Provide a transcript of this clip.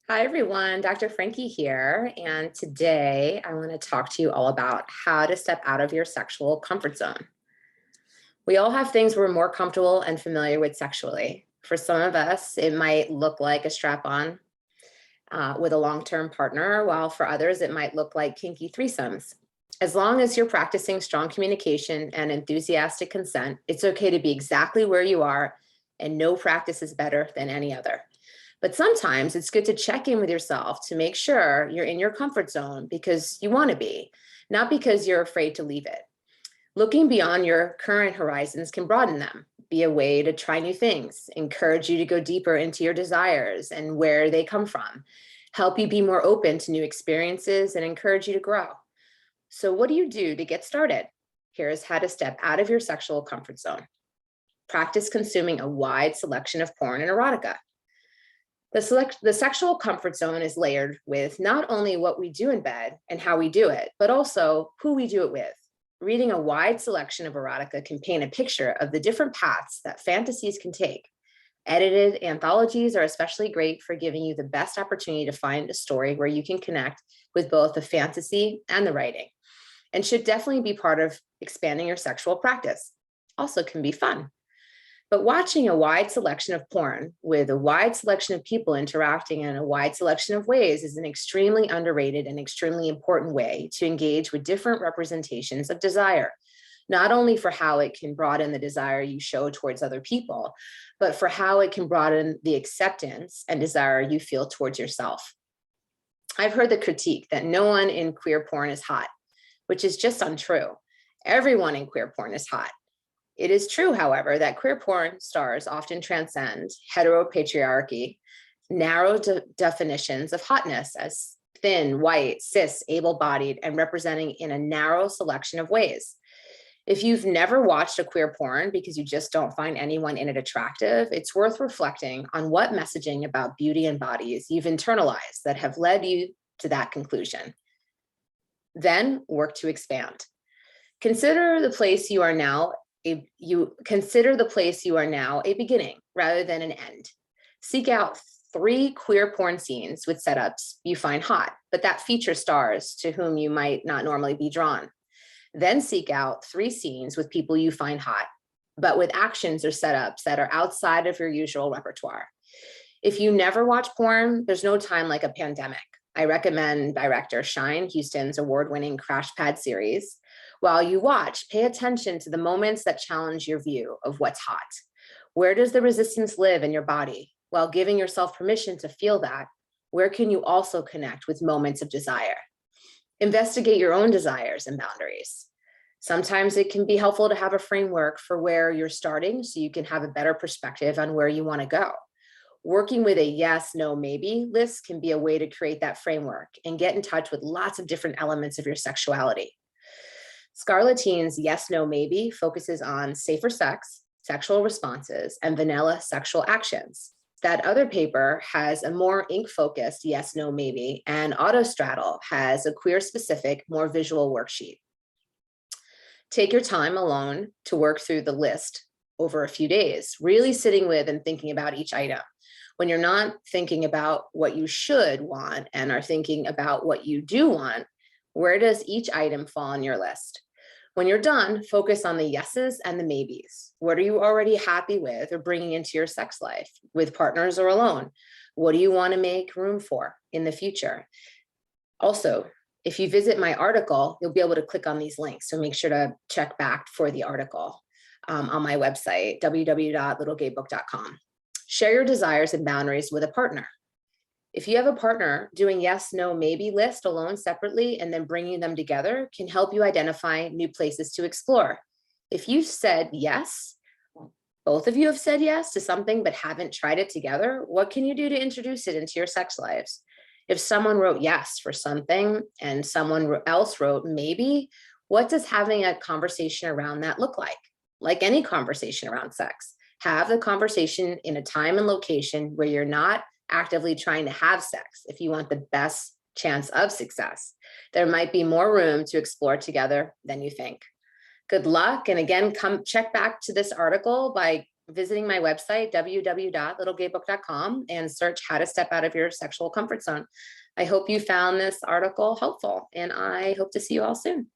Hi, everyone. Dr. Frankie here. And today I want to talk to you all about how to step out of your sexual comfort zone. We all have things we're more comfortable and familiar with sexually. For some of us, it might look like a strap on with a long term partner, while for others, it might look like kinky threesomes. As long as you're practicing strong communication and enthusiastic consent, it's okay to be exactly where you are, and no practice is better than any other. But sometimes it's good to check in with yourself to make sure you're in your comfort zone because you want to be, not because you're afraid to leave it. Looking beyond your current horizons can broaden them, be a way to try new things, encourage you to go deeper into your desires and where they come from, help you be more open to new experiences, and encourage you to grow. So, what do you do to get started? Here's how to step out of your sexual comfort zone. Practice consuming a wide selection of porn and erotica. The sexual comfort zone is layered with not only what we do in bed and how we do it, but also who we do it with. Reading a wide selection of erotica can paint a picture of the different paths that fantasies can take. Edited anthologies are especially great for giving you the best opportunity to find a story where you can connect with both the fantasy and the writing, and should definitely be part of expanding your sexual practice. Also, can be fun. But watching a wide selection of porn with a wide selection of people interacting in a wide selection of ways is an extremely underrated and extremely important way to engage with different representations of desire, not only for how it can broaden the desire you show towards other people, but for how it can broaden the acceptance and desire you feel towards yourself. I've heard the critique that no one in queer porn is hot, which is just untrue. Everyone in queer porn is hot. It is true, however, that queer porn stars often transcend heteropatriarchy, narrow definitions of hotness as thin, white, cis, able-bodied, and representing in a narrow selection of ways. If you've never watched a queer porn because you just don't find anyone in it attractive, it's worth reflecting on what messaging about beauty and bodies you've internalized that have led you to that conclusion. Then work to expand. Consider the place you are now a beginning rather than an end. Seek out 3 queer porn scenes with setups you find hot, but that feature stars to whom you might not normally be drawn. Then seek out 3 scenes with people you find hot, but with actions or setups that are outside of your usual repertoire. If you never watch porn, there's no time like a pandemic. I recommend director Shine Houston's award-winning Crash Pad series. While you watch, pay attention to the moments that challenge your view of what's hot. Where does the resistance live in your body? While giving yourself permission to feel that, where can you also connect with moments of desire? Investigate your own desires and boundaries. Sometimes it can be helpful to have a framework for where you're starting so you can have a better perspective on where you want to go. Working with a yes, no, maybe list can be a way to create that framework and get in touch with lots of different elements of your sexuality. Scarlettine's Yes, No, Maybe focuses on safer sex, sexual responses, and vanilla sexual actions. That other paper has a more ink-focused Yes, No, Maybe, and Autostraddle has a queer-specific, more visual worksheet. Take your time alone to work through the list over a few days, really sitting with and thinking about each item. When you're not thinking about what you should want and are thinking about what you do want, where does each item fall on your list? When you're done, focus on the yeses and the maybes. What are you already happy with or bringing into your sex life, with partners or alone? What do you want to make room for in the future? Also, if you visit my article, you'll be able to click on these links. So make sure to check back for the article on my website, www.littlegaybook.com. Share your desires and boundaries with a partner. If you have a partner, doing yes, no, maybe list alone separately and then bringing them together can help you identify new places to explore. If you said yes, both of you have said yes to something but haven't tried it together, what can you do to introduce it into your sex lives? If someone wrote yes for something and someone else wrote maybe, what does having a conversation around that look like? Like any conversation around sex, have the conversation in a time and location where you're not actively trying to have sex if you want the best chance of success. There might be more room to explore together than you think. Good luck. And again, come check back to this article by visiting my website, www.littlegaybook.com, and search how to step out of your sexual comfort zone. I hope you found this article helpful, and I hope to see you all soon.